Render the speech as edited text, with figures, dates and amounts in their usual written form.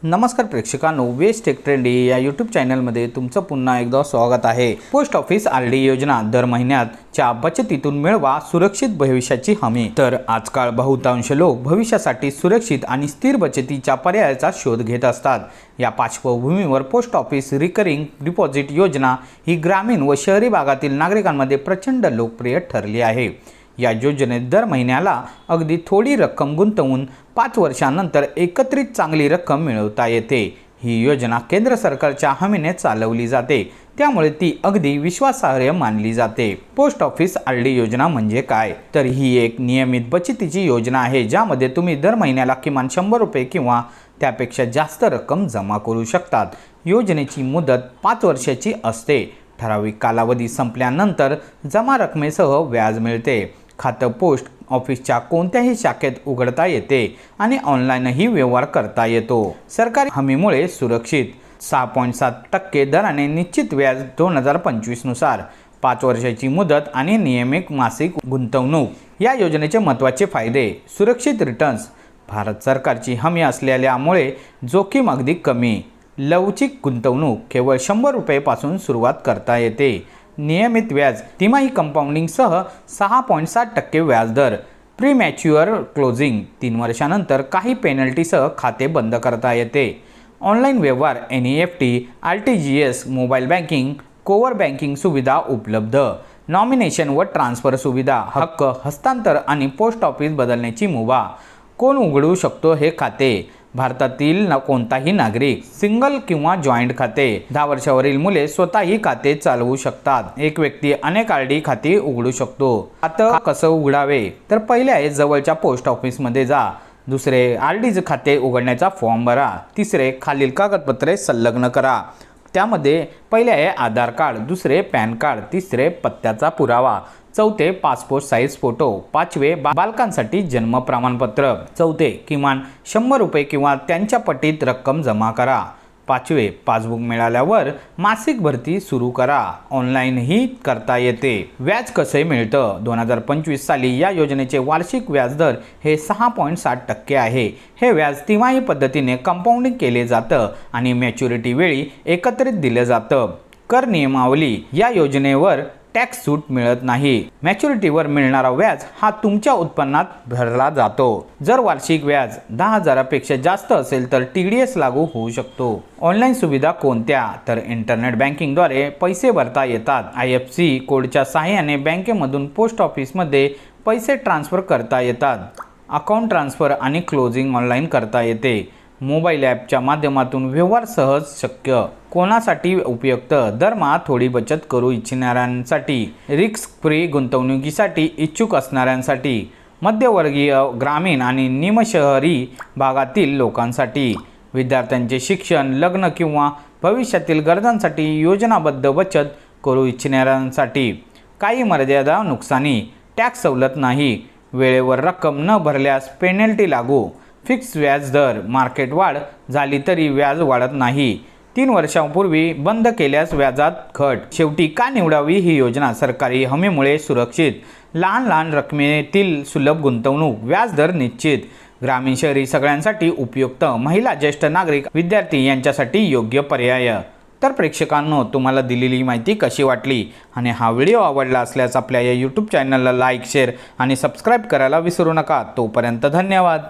नमस्कार प्रेक्षकांनो, waste take trendy या YouTube चॅनलमध्ये तुमचं पुन्हा एकदा स्वागत आहे। पोस्ट ऑफिस आरडी योजना दर महिन्याच्या बचतीतून मिळवा सुरक्षित भविष्याची हमी। तर आजकाल बहुतांश लोक भविष्यासाठी सुरक्षित आणि स्थिर बचतीच्या पर्यायाचा शोध घेत असतात। या पार्श्वभूमीवर पोस्ट ऑफिस रिकरिंग डिपॉझिट योजना ही ग्रामीण व शहरी भागातील नागरिकांमध्ये प्रचंड लोकप्रिय ठरली आहे। या योजनेत दर महिन्याला अगदी थोडी रक्कम गुंतवून 5 वर्षांनंतर एकत्रित चांगली रक्कम मिळवता येते। ही योजना केंद्र सरकारच्या हमीने चालवली जाते, त्यामुळे ती अगदी विश्वासार्ह मानली जाते। पोस्ट ऑफिस आरडी योजना म्हणजे काय? तर ही एक नियमित बचतीची योजना आहे ज्यामध्ये तुम्ही दर महिन्याला किमान 100 रुपये किंवा त्यापेक्षा जास्त रक्कम जमा करू शकतात। योजनेची मुदत 5 वर्षाची असते। ठराविक कालावधी संपल्यानंतर जमा रकमेसह व्याज मिळते। खातं पोस्ट ऑफिसच्या कोणत्याही शाखेत उघडता येते आणि ऑनलाईनही व्यवहार करता येतो। सरकारी हमीमुळे सुरक्षित 6.7% दराने निश्चित व्याज 2025 नुसार 5 वर्षाची मुदत आणि नियमित मासिक गुंतवणूक। या योजनेचे महत्त्वाचे फायदे: सुरक्षित रिटर्न्स, भारत सरकारची हमी असलेल्यामुळे जोखीम अगदी कमी, लवचिक गुंतवणूक, केवळ 100 रुपये सुरुवात करता येते, नियमित व्याज, तिमाही कंपाऊंडिंगसह 6.7% व्याजदर, प्री मॅच्युअर क्लोजिंग, 3 वर्षांनंतर काही पेनल्टीसह खाते बंद करता येते, ऑनलाईन व्यवहार, NEFT, RTGS, मोबाईल बँकिंग, कोवर बँकिंग सुविधा उपलब्ध, नॉमिनेशन व ट्रान्सफर सुविधा, हक्क हस्तांतर आणि पोस्ट ऑफिस बदलण्याची मुभा। कोण उघडू शकतो हे खाते? भारतातील कोणताही नागरिक, सिंगल किंवा जॉईंट खाते, 10 वर्षावरील मुले स्वतःही खाते चालवू शकतात। एक व्यक्ती अनेक आरडी खाती उघडू शकतो। खातं कसं उघडावे? तर पहिले आहे जवळच्या पोस्ट ऑफिसमध्ये जा, दुसरे आरडीचे खाते उघडण्याचा फॉर्म भरा, तिसरे खालील कागदपत्रे संलग्न करा। त्यामध्ये पहिले आहे आधार कार्ड, दुसरे पॅन कार्ड, तिसरे पत्त्याचा पुरावा, चौथे पासपोर्ट साईज फोटो, पाचवे बालकांसाठी जन्म प्रमाणपत्र, चौथे किमान 100 रुपये किंवा त्यांच्या पटीत रक्कम जमा करा, पाचवे पासबुक मिळाल्यावर मासिक भरती सुरू करा, ऑनलाईनही करता येते। व्याज कसे मिळतं? 2025 साली या योजनेचे वार्षिक व्याजदर हे 6.7% आहे। हे व्याज तिमाही पद्धतीने कंपाऊंडिंग केले जातं आणि मॅच्युरिटी वेळी एकत्रित दिलं जातं। कर नियमावली: या योजनेवर टॅक्स सूट मिळत नाही। मॅच्युरिटीवर मिळणारा व्याज हा तुमच्या उत्पन्नात भरला जातो। जर वार्षिक व्याज 10,000 पेक्षा जास्त असेल तर TDS लागू होऊ शकतो। ऑनलाईन सुविधा कोणत्या? तर इंटरनेट बँकिंगद्वारे पैसे भरता येतात। IFSC कोडच्या सहाय्याने बँकेमधून पोस्ट ऑफिसमध्ये पैसे ट्रान्सफर करता येतात। अकाउंट ट्रान्सफर आणि क्लोजिंग ऑनलाईन करता येते। मोबाईल ॲपच्या माध्यमातून व्यवहार सहज शक्य। कोणासाठी उपयुक्त? दरमहा थोडी बचत करू इच्छिणाऱ्यांसाठी, रिस्क फ्री गुंतवणुकीसाठी इच्छुक असणाऱ्यांसाठी, मध्यमवर्गीय, ग्रामीण आणि निमशहरी भागातील लोकांसाठी, विद्यार्थ्यांचे शिक्षण, लग्न किंवा भविष्यातील गरजांसाठी योजनाबद्ध बचत करू इच्छिणाऱ्यांसाठी। काही मर्यादा, नुकसानी: टॅक्स सवलत नाही, वेळेवर रक्कम न भरल्यास पेनल्टी लागू, फिक्स व्याज दर, मार्केट वाढ झाली तरी व्याज वाढत नाही, 3 वर्षांपूर्वी बंद केल्यास व्याजात घट। शेवटी का निवडावी ही योजना? सरकारी हमीमुळे सुरक्षित, लहान रकमेतील सुलभ गुंतवणूक, व्याजदर निश्चित, ग्रामीण शहरी सगळ्यांसाठी उपयुक्त, महिला, ज्येष्ठ नागरिक, विद्यार्थी यांच्यासाठी योग्य पर्याय। तर प्रेक्षकांनो, तुम्हाला दिलेली माहिती कशी वाटली? आणि हा व्हिडिओ आवडला असल्यास आपल्या या यूट्यूब चॅनलला लाईक, शेअर आणि सबस्क्राईब करायला विसरू नका। तोपर्यंत धन्यवाद।